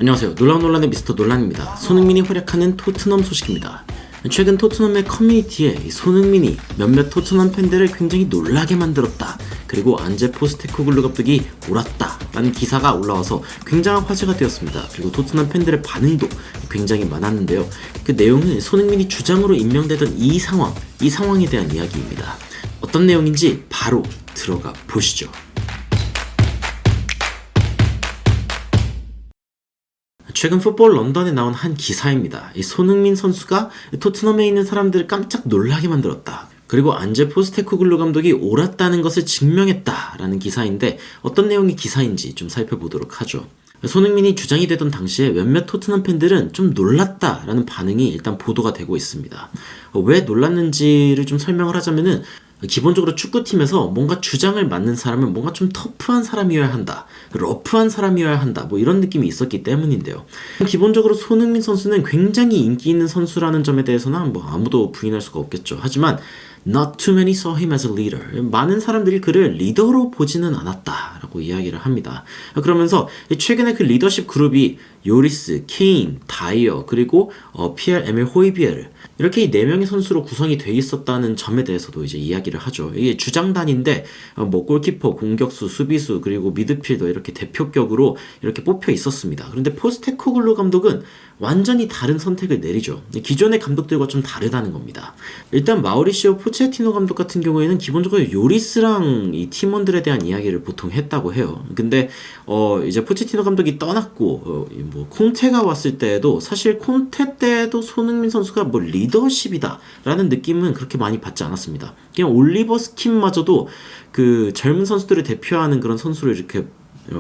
안녕하세요. 놀라운 논란의 미스터 논란입니다. 손흥민이 활약하는 토트넘 소식입니다. 최근 토트넘의 커뮤니티에 손흥민이 몇몇 토트넘 팬들을 굉장히 놀라게 만들었다. 그리고 안제 포스테코글루 감독이 옳았다 라는 기사가 올라와서 굉장한 화제가 되었습니다. 그리고 토트넘 팬들의 반응도 굉장히 많았는데요. 그 내용은 손흥민이 주장으로 임명되던 이 상황에 대한 이야기입니다. 어떤 내용인지 바로 들어가 보시죠. 최근 풋볼 런던에 나온 한 기사입니다. 이 손흥민 선수가 토트넘에 있는 사람들을 깜짝 놀라게 만들었다. 그리고 안제 포스테코글루 감독이 옳았다는 것을 증명했다라는 기사인데 어떤 내용의 기사인지 좀 살펴보도록 하죠. 손흥민이 주장이 되던 당시에 몇몇 토트넘 팬들은 좀 놀랐다라는 반응이 일단 보도가 되고 있습니다. 왜 놀랐는지를 좀 설명을 하자면은 기본적으로 축구팀에서 뭔가 주장을 맡는 사람은 뭔가 좀 터프한 사람이어야 한다, 러프한 사람이어야 한다, 뭐 이런 느낌이 있었기 때문인데요. 기본적으로 손흥민 선수는 굉장히 인기 있는 선수라는 점에 대해서는 뭐 아무도 부인할 수가 없겠죠. 하지만 Not too many saw him as a leader. 많은 사람들이 그를 리더로 보지는 않았다라고 이야기를 합니다. 그러면서 최근에 그 리더십 그룹이 요리스, 케인, 다이어, 그리고 피엘 에밀 호이비에르 이렇게 이 4명의 선수로 구성이 돼 있었다는 점에 대해서도 이제 이야기를 하죠. 이게 주장단인데 뭐 골키퍼, 공격수, 수비수, 그리고 미드필더 이렇게 대표격으로 이렇게 뽑혀 있었습니다. 그런데 포스테코글루 감독은 완전히 다른 선택을 내리죠. 기존의 감독들과 좀 다르다는 겁니다. 일단 마우리시오 포체티노 감독 같은 경우에는 기본적으로 요리스랑 이 팀원들에 대한 이야기를 보통 했다고 해요. 근데 이제 포체티노 감독이 떠났고 뭐 콘테가 왔을 때에도 사실 콘테 때도 손흥민 선수가 뭐 리더십이다 라는 느낌은 그렇게 많이 받지 않았습니다. 그냥 올리버 스킨마저도 그 젊은 선수들을 대표하는 그런 선수를 이렇게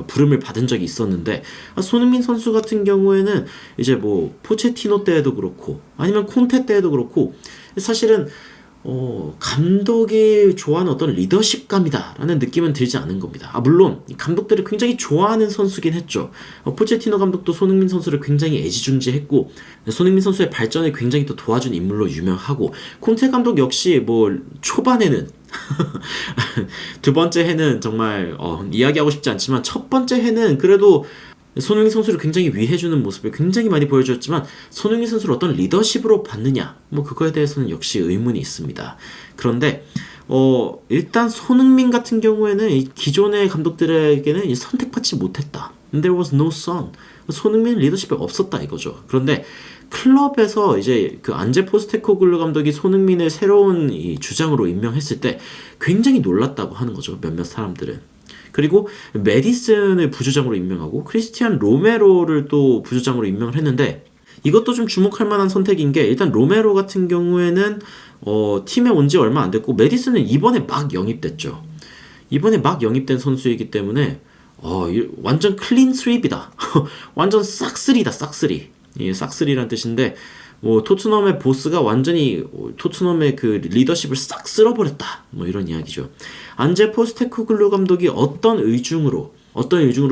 부름을 받은 적이 있었는데 손흥민 선수 같은 경우에는 이제 뭐 포체티노 때에도 그렇고 아니면 콘테 때에도 그렇고 사실은 감독이 좋아하는 어떤 리더십감이다 라는 느낌은 들지 않은 겁니다. 물론 감독들을 굉장히 좋아하는 선수긴 했죠. 포체티노 감독도 손흥민 선수를 굉장히 애지중지했고 손흥민 선수의 발전을 굉장히 또 도와준 인물로 유명하고 콘테 감독 역시 뭐 초반에는 두 번째 해는 정말 이야기하고 싶지 않지만 첫 번째 해는 그래도 손흥민 선수를 굉장히 위해주는 모습을 굉장히 많이 보여줬지만 손흥민 선수를 어떤 리더십으로 봤느냐 뭐 그거에 대해서는 역시 의문이 있습니다. 그런데 일단 손흥민 같은 경우에는 이 기존의 감독들에게는 선택받지 못했다. There was no son. 손흥민은 리더십이 없었다 이거죠. 그런데 클럽에서 이제 그 안제 포스테코글루 감독이 손흥민을 새로운 이 주장으로 임명했을 때 굉장히 놀랐다고 하는 거죠. 몇몇 사람들은. 그리고 메디슨을 부주장으로 임명하고 크리스티안 로메로를 또 부주장으로 임명을 했는데 이것도 좀 주목할 만한 선택인 게 일단 로메로 같은 경우에는 팀에 온 지 얼마 안 됐고 메디슨은 이번에 막 영입됐죠. 이번에 막 영입된 선수이기 때문에 완전 클린 스윕이다. 완전 싹쓸이다, 싹쓸이. 예, 싹쓸이란 뜻인데 뭐 토트넘의 보스가 완전히 토트넘의 그 리더십을 싹 쓸어버렸다. 뭐 이런 이야기죠. 안제 포스테코글루 감독이 어떤 의중으로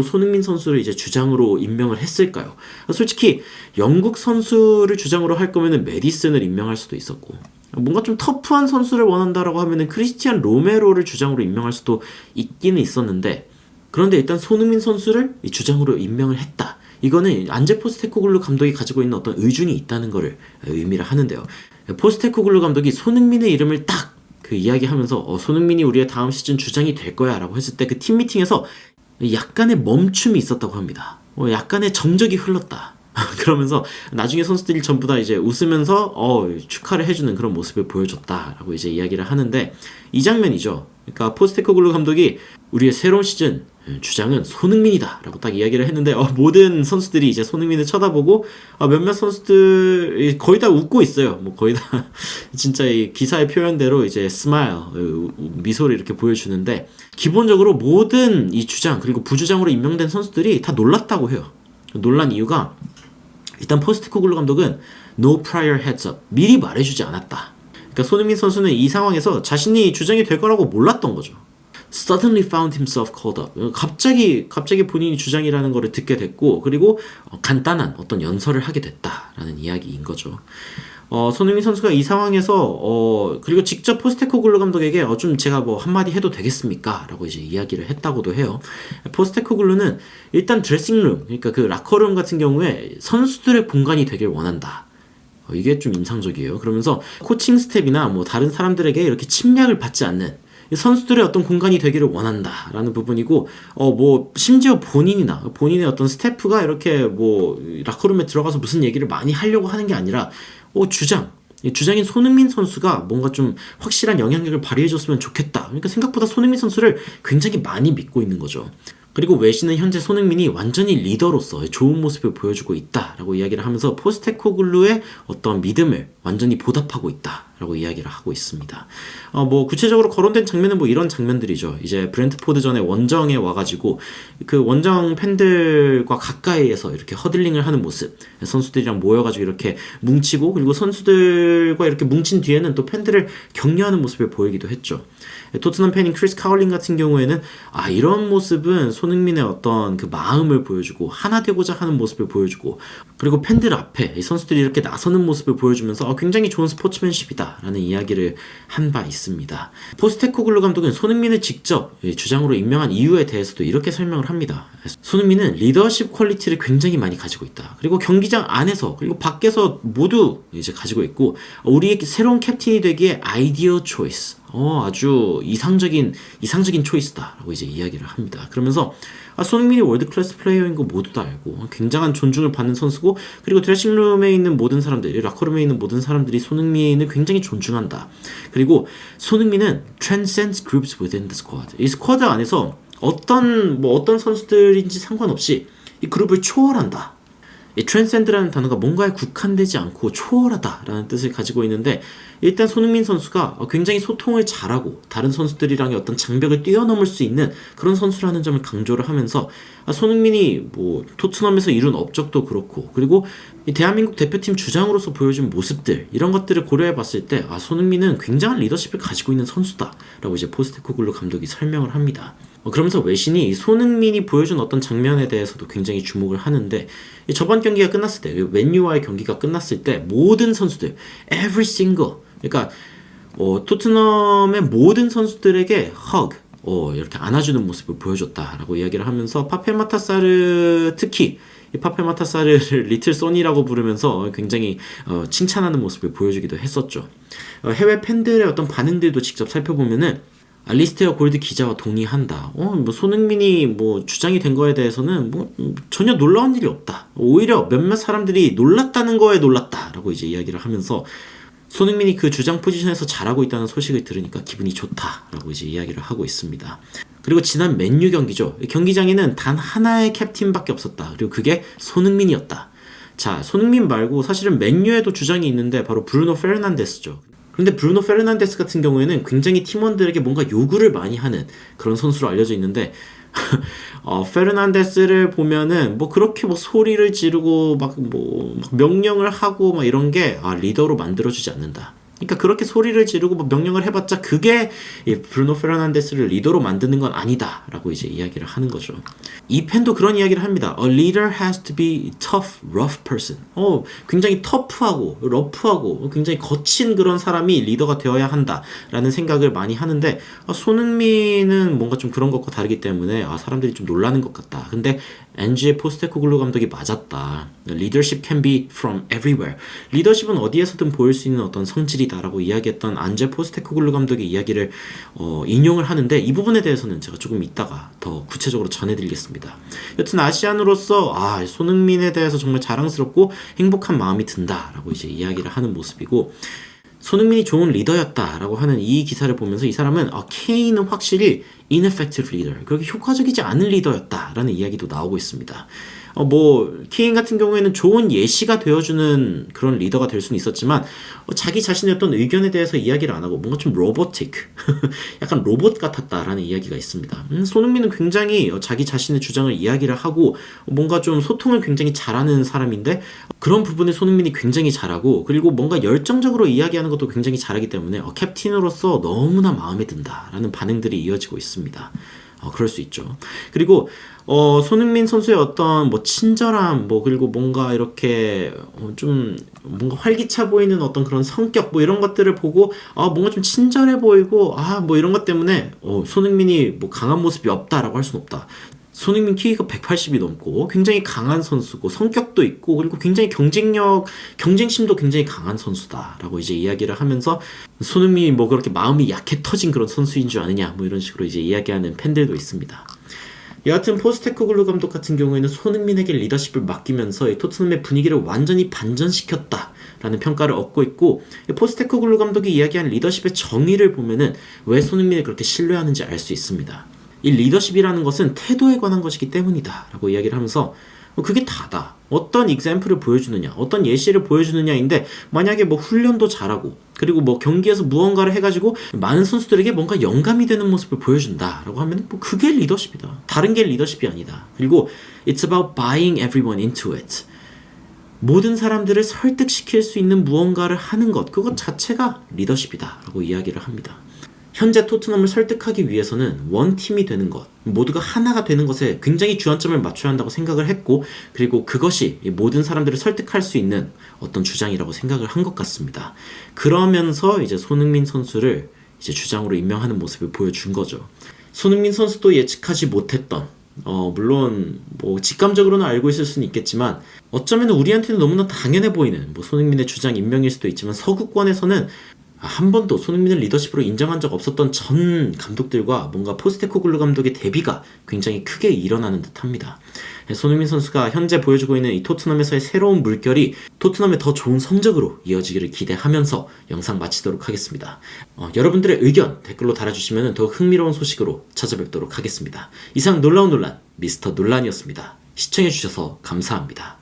손흥민 선수를 이제 주장으로 임명을 했을까요? 솔직히 영국 선수를 주장으로 할 거면은 메디슨을 임명할 수도 있었고 뭔가 좀 터프한 선수를 원한다라고 하면은 크리스티안 로메로를 주장으로 임명할 수도 있기는 있었는데 그런데 일단 손흥민 선수를 이 주장으로 임명을 했다. 이거는 안제 포스테코글루 감독이 가지고 있는 어떤 의중이 있다는 것을 의미를 하는데요. 포스테코글루 감독이 손흥민의 이름을 딱 그 이야기하면서 손흥민이 우리의 다음 시즌 주장이 될 거야 라고 했을 때 그 팀 미팅에서 약간의 멈춤이 있었다고 합니다. 약간의 정적이 흘렀다. 그러면서 나중에 선수들이 전부 다 이제 웃으면서 축하를 해주는 그런 모습을 보여줬다라고 이제 이야기를 하는데 이 장면이죠. 그러니까 포스테코글루 감독이 우리의 새로운 시즌 주장은 손흥민이다 라고 딱 이야기를 했는데 모든 선수들이 이제 손흥민을 쳐다보고 몇몇 선수들 거의 다 웃고 있어요. 뭐 거의 다 진짜 이 기사의 표현대로 이제 스마일 미소를 이렇게 보여주는데 기본적으로 모든 이 주장 그리고 부주장으로 임명된 선수들이 다 놀랐다고 해요. 놀란 이유가 일단 포스테코글루 감독은 no prior heads up 미리 말해주지 않았다. 그러니까 손흥민 선수는 이 상황에서 자신이 주장이 될 거라고 몰랐던 거죠. Suddenly found himself called up. 갑자기 본인이 주장이라는 거를 듣게 됐고, 그리고 간단한 어떤 연설을 하게 됐다라는 이야기인 거죠. 손흥민 선수가 이 상황에서 그리고 직접 포스테코글루 감독에게 좀 제가 뭐 한마디 해도 되겠습니까? 라고 이제 이야기를 했다고도 해요. 포스테코글루는 일단 드레싱룸, 그러니까 그 라커룸 같은 경우에 선수들의 공간이 되길 원한다. 이게 좀 인상적이에요. 그러면서 코칭 스텝이나 뭐 다른 사람들에게 이렇게 침략을 받지 않는 선수들의 어떤 공간이 되기를 원한다라는 부분이고, 뭐 심지어 본인의 어떤 스태프가 이렇게 뭐 라커룸에 들어가서 무슨 얘기를 많이 하려고 하는 게 아니라 주장인 손흥민 선수가 뭔가 좀 확실한 영향력을 발휘해줬으면 좋겠다. 그러니까 생각보다 손흥민 선수를 굉장히 많이 믿고 있는 거죠. 그리고 외신은 현재 손흥민이 완전히 리더로서 좋은 모습을 보여주고 있다라고 이야기를 하면서 포스테코글루의 어떤 믿음을 완전히 보답하고 있다라고 이야기를 하고 있습니다. 뭐 구체적으로 거론된 장면은 뭐 이런 장면들이죠. 이제 브렌트포드전에 원정에 와가지고 그 원정 팬들과 가까이에서 이렇게 허들링을 하는 모습, 선수들이랑 모여가지고 이렇게 뭉치고, 그리고 선수들과 이렇게 뭉친 뒤에는 또 팬들을 격려하는 모습을 보이기도 했죠. 토트넘 팬인 크리스 카울링 같은 경우에는 이런 모습은 손흥민의 어떤 그 마음을 보여주고 하나 되고자 하는 모습을 보여주고, 그리고 팬들 앞에 이 선수들이 이렇게 나서는 모습을 보여주면서 굉장히 좋은 스포츠맨십이다 라는 이야기를 한 바 있습니다. 포스테코글루 감독은 손흥민을 직접 주장으로 임명한 이유에 대해서도 이렇게 설명을 합니다. 손흥민은 리더십 퀄리티를 굉장히 많이 가지고 있다. 그리고 경기장 안에서 그리고 밖에서 모두 이제 가지고 있고, 우리의 새로운 캡틴이 되기에 아이디어 초이스, 아주 이상적인 초이스다라고 이제 이야기를 합니다. 그러면서 손흥민이 월드클래스 플레이어인 거 모두 다 알고 굉장한 존중을 받는 선수고, 그리고 드레싱룸에 있는 모든 사람들, 라커룸에 있는 모든 사람들이 손흥민을 굉장히 존중한다. 그리고 손흥민은 transcends groups within the squad. 이 스쿼드 안에서 어떤 선수들인지 상관없이 이 그룹을 초월한다. 이 transcend라는 단어가 뭔가에 국한되지 않고 초월하다라는 뜻을 가지고 있는데, 일단 손흥민 선수가 굉장히 소통을 잘하고 다른 선수들이랑의 어떤 장벽을 뛰어넘을 수 있는 그런 선수라는 점을 강조를 하면서, 손흥민이 뭐 토트넘에서 이룬 업적도 그렇고, 그리고 이 대한민국 대표팀 주장으로서 보여준 모습들, 이런 것들을 고려해 봤을 때 손흥민은 굉장한 리더십을 가지고 있는 선수다라고 이제 포스테코글루 감독이 설명을 합니다. 그러면서 외신이 손흥민이 보여준 어떤 장면에 대해서도 굉장히 주목을 하는데, 저번 경기가 끝났을 때, 맨유와의 경기가 끝났을 때 모든 선수들, every single, 그러니까 토트넘의 모든 선수들에게 hug, 이렇게 안아주는 모습을 보여줬다라고 이야기를 하면서, 파페마타사르, 특히 이 파페마타사르를 리틀 소니라고 부르면서 굉장히 칭찬하는 모습을 보여주기도 했었죠. 해외 팬들의 어떤 반응들도 직접 살펴보면은 알리스테어 골드 기자와 동의한다. 뭐 손흥민이 뭐 주장이 된 거에 대해서는 뭐 전혀 놀라운 일이 없다. 오히려 몇몇 사람들이 놀랐다는 거에 놀랐다라고 이제 이야기를 하면서, 손흥민이 그 주장 포지션에서 잘하고 있다는 소식을 들으니까 기분이 좋다라고 이제 이야기를 하고 있습니다. 그리고 지난 맨유 경기죠. 경기장에는 단 하나의 캡틴밖에 없었다. 그리고 그게 손흥민이었다. 자, 손흥민 말고 사실은 맨유에도 주장이 있는데 바로 브루노 페르난데스죠. 그런데 브루노 페르난데스 같은 경우에는 굉장히 팀원들에게 뭔가 요구를 많이 하는 그런 선수로 알려져 있는데, 페르난데스를 보면은 뭐 그렇게 뭐 소리를 지르고 막 명령을 하고 막 이런 게 리더로 만들어주지 않는다. 그러니까 그렇게 소리를 지르고 뭐 명령을 해봤자 그게 브루노 페르난데스를 리더로 만드는 건 아니다라고 이제 이야기를 하는 거죠. 이 팬도 그런 이야기를 합니다. A leader has to be tough, rough person. 굉장히 터프하고 러프하고 굉장히 거친 그런 사람이 리더가 되어야 한다라는 생각을 많이 하는데, 손흥민은 뭔가 좀 그런 것과 다르기 때문에 사람들이 좀 놀라는 것 같다. 근데 엔지의 포스테코글루 감독이 맞았다. Leadership can be from everywhere. 리더십은 어디에서든 보일 수 있는 어떤 성질이다라고 이야기했던 안제 포스테코글루 감독의 이야기를 인용을 하는데, 이 부분에 대해서는 제가 조금 이따가 더 구체적으로 전해드리겠습니다. 여튼 아시안으로서 손흥민에 대해서 정말 자랑스럽고 행복한 마음이 든다라고 이제 이야기를 하는 모습이고, 손흥민이 좋은 리더였다라고 하는 이 기사를 보면서 이 사람은 케인은 확실히 ineffective leader, 그렇게 효과적이지 않은 리더였다라는 이야기도 나오고 있습니다. 케인 같은 경우에는 좋은 예시가 되어주는 그런 리더가 될 수는 있었지만, 자기 자신의 어떤 의견에 대해서 이야기를 안 하고 뭔가 좀 로보틱, 약간 로봇 같았다라는 이야기가 있습니다. 손흥민은 굉장히 자기 자신의 주장을 이야기를 하고 뭔가 좀 소통을 굉장히 잘하는 사람인데, 그런 부분에 손흥민이 굉장히 잘하고, 그리고 뭔가 열정적으로 이야기하는 것도 굉장히 잘하기 때문에 캡틴으로서 너무나 마음에 든다라는 반응들이 이어지고 있습니다. 그럴 수 있죠. 그리고 손흥민 선수의 어떤 뭐 친절함, 뭐 그리고 뭔가 이렇게 좀 뭔가 활기차 보이는 어떤 그런 성격 뭐 이런 것들을 보고 뭔가 좀 친절해 보이고 뭐 이런 것 때문에 손흥민이 뭐 강한 모습이 없다라고 할 수는 없다. 손흥민 키가 180이 넘고 굉장히 강한 선수고 성격도 있고 그리고 굉장히 경쟁심도 굉장히 강한 선수다라고 이제 이야기를 하면서 손흥민이 뭐 그렇게 마음이 약해 터진 그런 선수인 줄 아느냐 뭐 이런 식으로 이제 이야기하는 팬들도 있습니다. 여하튼 포스테코글루 감독 같은 경우에는 손흥민에게 리더십을 맡기면서 이 토트넘의 분위기를 완전히 반전시켰다라는 평가를 얻고 있고, 포스테코글루 감독이 이야기한 리더십의 정의를 보면은 왜 손흥민을 그렇게 신뢰하는지 알 수 있습니다. 이 리더십이라는 것은 태도에 관한 것이기 때문이다 라고 이야기를 하면서 그게 다다. 어떤 example을 보여주느냐, 어떤 예시를 보여주느냐인데, 만약에 뭐 훈련도 잘하고 그리고 뭐 경기에서 무언가를 해가지고 많은 선수들에게 뭔가 영감이 되는 모습을 보여준다 라고 하면 뭐 그게 리더십이다. 다른 게 리더십이 아니다. 그리고 It's about buying everyone into it. 모든 사람들을 설득시킬 수 있는 무언가를 하는 것, 그것 자체가 리더십이다 라고 이야기를 합니다. 현재 토트넘을 설득하기 위해서는 원팀이 되는 것, 모두가 하나가 되는 것에 굉장히 주안점을 맞춰야 한다고 생각을 했고, 그리고 그것이 모든 사람들을 설득할 수 있는 어떤 주장이라고 생각을 한 것 같습니다. 그러면서 이제 손흥민 선수를 이제 주장으로 임명하는 모습을 보여준 거죠. 손흥민 선수도 예측하지 못했던, 물론 뭐 직감적으로는 알고 있을 수는 있겠지만 어쩌면 우리한테는 너무나 당연해 보이는 뭐 손흥민의 주장 임명일 수도 있지만, 서구권에서는 한 번도 손흥민을 리더십으로 인정한 적 없었던 전 감독들과 뭔가 포스테코글루 감독의 대비가 굉장히 크게 일어나는 듯합니다. 손흥민 선수가 현재 보여주고 있는 이 토트넘에서의 새로운 물결이 토트넘의 더 좋은 성적으로 이어지기를 기대하면서 영상 마치도록 하겠습니다. 여러분들의 의견 댓글로 달아주시면 더욱 흥미로운 소식으로 찾아뵙도록 하겠습니다. 이상 놀라운 논란 미스터 논란이었습니다. 시청해주셔서 감사합니다.